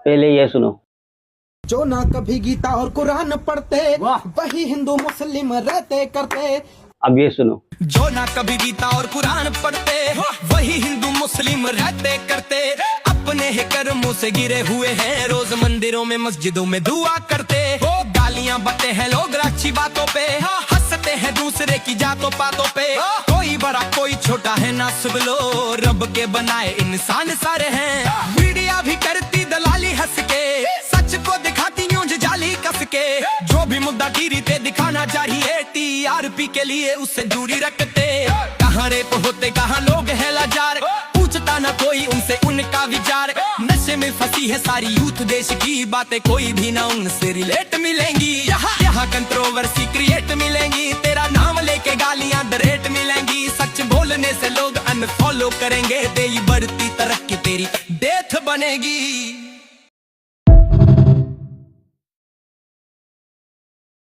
पहले ये सुनो। जो ना कभी गीता और कुरान पढ़ते, वही हिंदू मुस्लिम रहते करते। अब ये सुनो। जो ना कभी गीता और कुरान पढ़ते, वही हिंदू मुस्लिम रहते करते। अपने ही कर्मों से गिरे हुए हैं, रोज मंदिरों में मस्जिदों में दुआ करते। गालियां बकते हैं लोग अच्छी बातों पे, हंसते हैं दूसरे की जातों पातों पे। कोई बड़ा कोई छोटा है ना, सब लो रब के बनाए इंसान सारे हैं। मीडिया भी करती दलाली हंस के, सच को दिखाती यूं जाली कस के। जो भी मुद्दा टीवी पे दिखाना चाहिए, टीआरपी के लिए उससे दूरी रखते। कहाँ रेप होते कहाँ लोग है लाचार, पूछता ना कोई उनसे उनका विचार। नशे में फंसी है सारी यूथ, देश की बातें कोई भी ना उनसे रिलेट मिलेंगी। यहाँ कंट्रोवर्सी क्रिएट मिलेंगी, तेरा नाम लेके गालियां दरेट मिलेंगी। सच बोलने से लोग अनफॉलो करेंगे, तेरी बढ़ती तरक्की तेरी डेथ बनेगी।